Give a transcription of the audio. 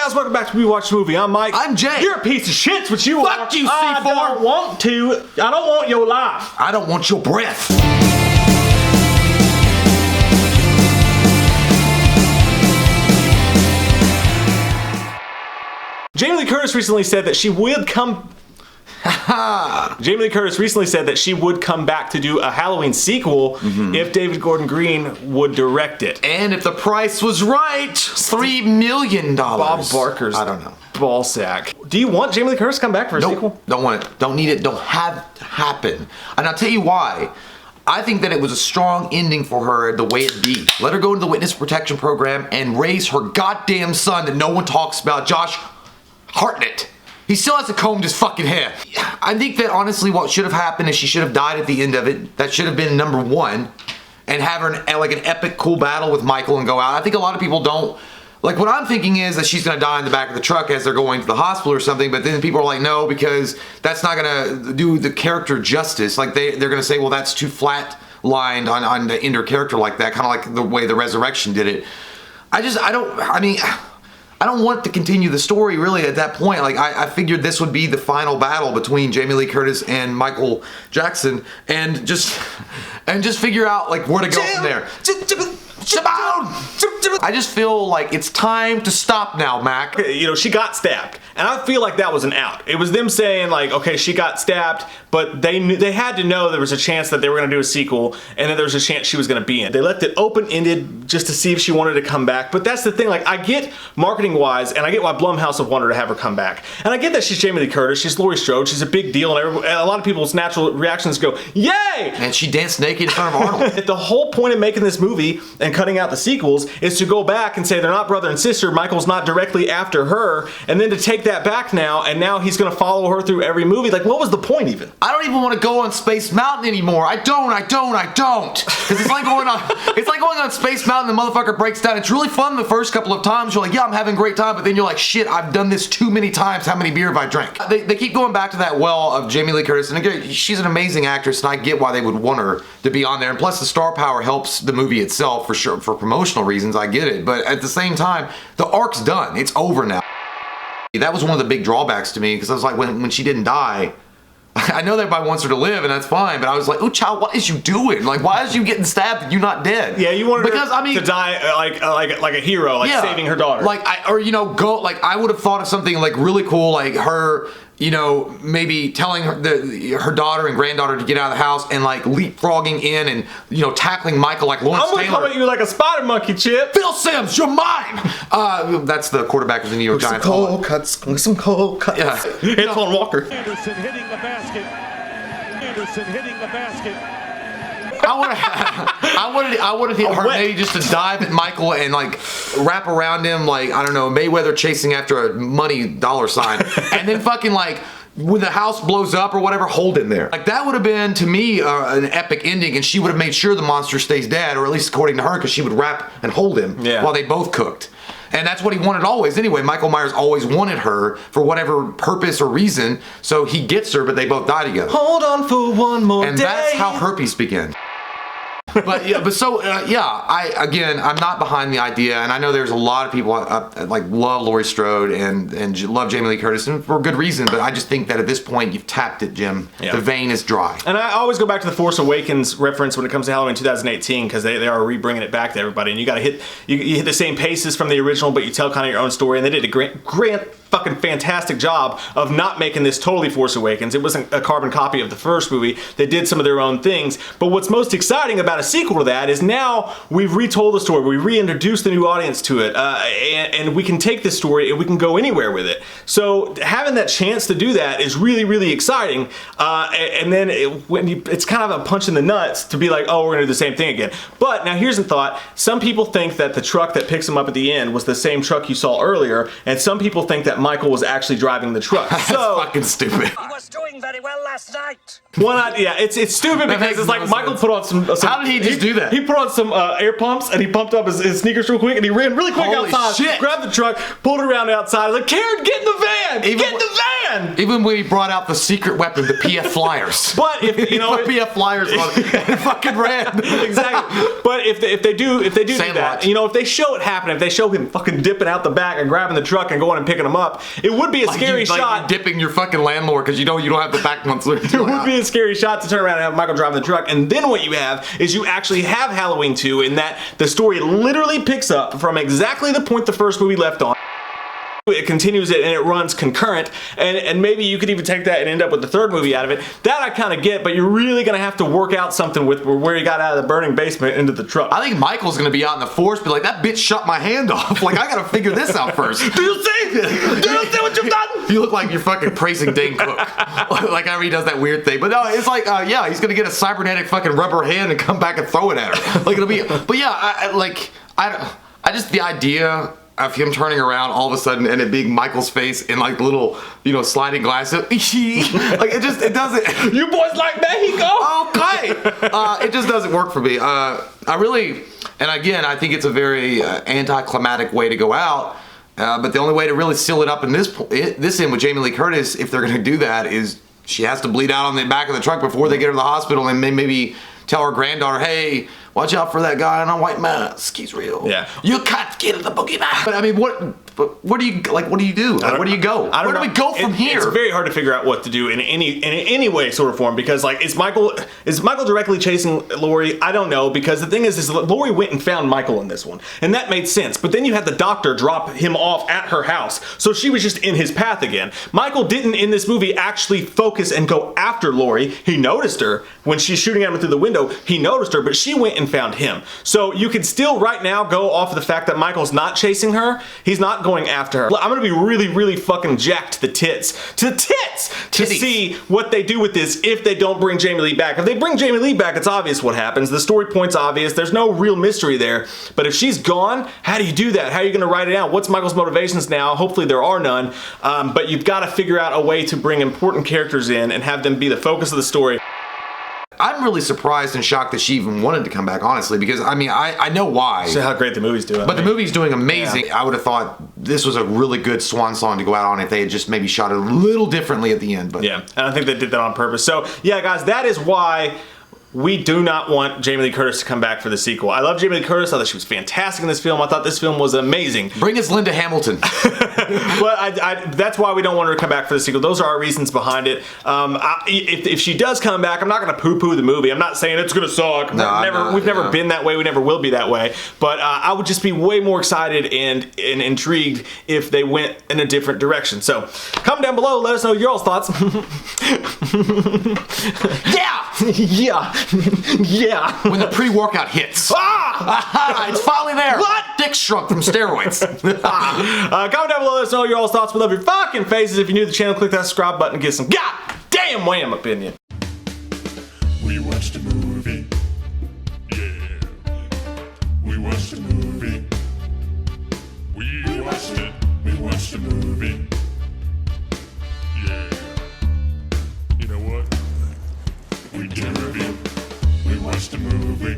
guys, welcome back to We Watch the Movie. I'm Mike. I'm Jay. You're a piece of shit's what you are. Fuck you, C4. I don't want to. I don't want your life. I don't want your breath. Jamie Lee Curtis recently said that she would come... Jamie Lee Curtis recently said that she would come back to do a Halloween sequel if David Gordon Green would direct it. And if the price was right, $3 million. Bob Barker's I don't know. Ballsack. Do you want Jamie Lee Curtis to come back for a sequel? Don't want it. Don't need it. Don't have to happen. And I'll tell you why. I think that it was a strong ending for her the way it be. Let her go into the witness protection program and raise her goddamn son that no one talks about, Josh Hartnett. He still has to comb his fucking hair. I think that honestly what should have happened is she should have died at the end of it. That should have been number one. And have her like an epic cool battle with Michael and go out. I think a lot of people don't. Like what I'm thinking is that she's gonna die in the back of the truck as they're going to the hospital or something, but then people are like, no, because that's not gonna do the character justice. Like they're gonna say, well, that's too flat lined on the end her character like that, kind of like the way the Resurrection did it. I don't want to continue the story really at that point. Like I figured this would be the final battle between Jamie Lee Curtis and Michael Jackson and just figure out like where to go from there. I just feel like it's time to stop now, Mac. You know, she got stabbed. And I feel like that was an out. It was them saying like, okay, she got stabbed, but they had to know there was a chance that they were going to do a sequel and that there was a chance she was going to be in. They left it open-ended just to see if she wanted to come back. But that's the thing, like I get marketing-wise and I get why Blumhouse would want her to have her come back. And I get that she's Jamie Lee Curtis, she's Laurie Strode, she's a big deal and a lot of people's natural reactions go, yay! And she danced naked in front of Arnold. The whole point of making this movie and cutting out the sequels is to go back and say they're not brother and sister, Michael's not directly after her, and then to take that back now, and now he's gonna follow her through every movie. Like, what was the point even? I don't even want to go on Space Mountain anymore. I don't. Because it's like going on Space Mountain, the motherfucker breaks down. It's really fun the first couple of times. You're like, yeah, I'm having a great time, but then you're like, shit, I've done this too many times. How many beer have I drank? They keep going back to that well of Jamie Lee Curtis, and again, she's an amazing actress, and I get why they would want her to be on there. And plus, the star power helps the movie itself for sure, for promotional reasons. I get it, but at the same time, the arc's done. It's over now. That was one of the big drawbacks to me because I was like, when she didn't die, I know that everybody wants her to live and that's fine, but I was like, oh child, what is you doing? Like, why is you getting stabbed and you not dead? Yeah, you wanted her to die like a hero, like saving her daughter. Like, I would have thought of something like really cool, like her, you know, maybe telling her daughter and granddaughter to get out of the house and like leapfrogging in and, you know, tackling Michael like Lawrence Taylor. I'm gonna come at you like a spider monkey, Chip. Phil Simms, you're mine! That's the quarterback of the New York Giants. Some cold cuts. Yeah. It's on Walker. Anderson hitting the basket. I wanted her maybe just to dive at Michael and like wrap around him like, I don't know, Mayweather chasing after a money dollar sign. And then fucking like, when the house blows up or whatever, hold him there. Like that would have been, to me, an epic ending, and she would have made sure the monster stays dead, or at least according to her, because she would wrap and hold him while they both cooked. And that's what he wanted always. Anyway, Michael Myers always wanted her for whatever purpose or reason, so he gets her, but they both die together. Hold on for one more day. And that's how herpes began. I'm not behind the idea, and I know there's a lot of people like love Laurie Strode and love Jamie Lee Curtis, and for good reason. But I just think that at this point you've tapped it, Jim. Yeah. The vein is dry. And I always go back to the Force Awakens reference when it comes to Halloween 2018 because they are re-bringing it back to everybody, and you got to hit the same paces from the original, but you tell kind of your own story, and they did a great fucking fantastic job of not making this totally Force Awakens. It wasn't a carbon copy of the first movie. They did some of their own things, but what's most exciting about a sequel to that is now we've retold the story, we reintroduced the new audience to it, and we can take this story and we can go anywhere with it. So having that chance to do that is really, really exciting, and then it's kind of a punch in the nuts to be like, oh, we're gonna do the same thing again. But now here's the thought, some people think that the truck that picks them up at the end was the same truck you saw earlier, and some people think that Michael was actually driving the truck. That's fucking stupid. He was doing very well last night. Well, yeah, it's stupid because it's like Michael put on some. How did he just do that? He put on some air pumps and he pumped up his sneakers real quick and he ran really quick outside. Shit. Grabbed the truck, pulled it around outside. I was like, Karen, get in the van! Get in the man! Even when he brought out the secret weapon, the PF Flyers. But if you know, PF Flyers on it, and it fucking ran. Exactly. But if they do do that, you know, if they show it happening, if they show him fucking dipping out the back and grabbing the truck and going and picking him up, it would be a scary shot. Like dipping your fucking landlord because you don't have the back months. It would be a scary shot to turn around and have Michael driving the truck, and then what you have is you actually have Halloween 2 in that the story literally picks up from exactly the point the first movie left on. It continues it and it runs concurrent, and maybe you could even take that and end up with the third movie out of it. That I kind of get, but you're really gonna have to work out something with where he got out of the burning basement into the truck. I think Michael's gonna be out in the forest, be like, that bitch shut my hand off. Like, I gotta figure this out first. Do you see? Do you see what you've done? You look like you're fucking praising Dane Cook. Like how he does that weird thing. But no, it's like, yeah, he's gonna get a cybernetic fucking rubber hand and come back and throw it at her. Like, it'll be, but yeah, I just, the idea of him turning around all of a sudden and it being Michael's face in like little, you know, sliding glasses. Like, it doesn't. You boys like Mexico? Okay. It just doesn't work for me. I really, and again, I think it's a very anticlimactic way to go out. But the only way to really seal it up in this end with Jamie Lee Curtis, if they're going to do that, is she has to bleed out on the back of the truck before they get her to the hospital, and maybe tell her granddaughter, hey, watch out for that guy in a white mask. He's real. Yeah. You can't kill the boogeyman. But I mean, what do you do? Like, where do you go? Where do we go from here? It's very hard to figure out what to do in any way, sort of form, because like, is Michael directly chasing Laurie? I don't know, because the thing is Laurie went and found Michael in this one, and that made sense. But then you had the doctor drop him off at her house, so she was just in his path again. Michael didn't in this movie actually focus and go after Laurie. He noticed her when she's shooting at him through the window. He noticed her, but she went and found him. So you could still right now go off of the fact that Michael's not chasing her. He's not going after her. I'm gonna be really fucking jacked to the tits to see what they do with this if they don't bring Jamie Lee back. If they bring Jamie Lee back, it's obvious what happens. The story point's obvious. There's no real mystery there. But if she's gone, how do you do that? How are you gonna write it out? What's Michael's motivations now? Hopefully there are none. But you've got to figure out a way to bring important characters in and have them be the focus of the story. I'm really surprised and shocked that she even wanted to come back, honestly, because I mean, I know why. See how great the movie's doing. But the movie's doing amazing. Yeah. I would have thought this was a really good swan song to go out on if they had just maybe shot it a little differently at the end. But yeah, and I think they did that on purpose. So yeah, guys, that is why we do not want Jamie Lee Curtis to come back for the sequel. I love Jamie Lee Curtis. I thought she was fantastic in this film. I thought this film was amazing. Bring us Linda Hamilton. But that's why we don't want her to come back for the sequel. Those are our reasons behind it. If she does come back, I'm not going to poo-poo the movie. I'm not saying it's going to suck. We've never been that way. We never will be that way. But I would just be way more excited and intrigued if they went in a different direction. So comment down below. Let us know your all's thoughts. Yeah. Yeah. When the pre-workout hits. It's finally there. What? Dick shrunk from steroids. Comment down below. Let us know your all's thoughts. We love your fucking faces. If you're new to the channel, click that subscribe button and get some goddamn wham opinion. We watched a movie. Yeah. We watched a movie. We watched it. We watched a movie. Yeah. You know what? We did a review. We watched a movie.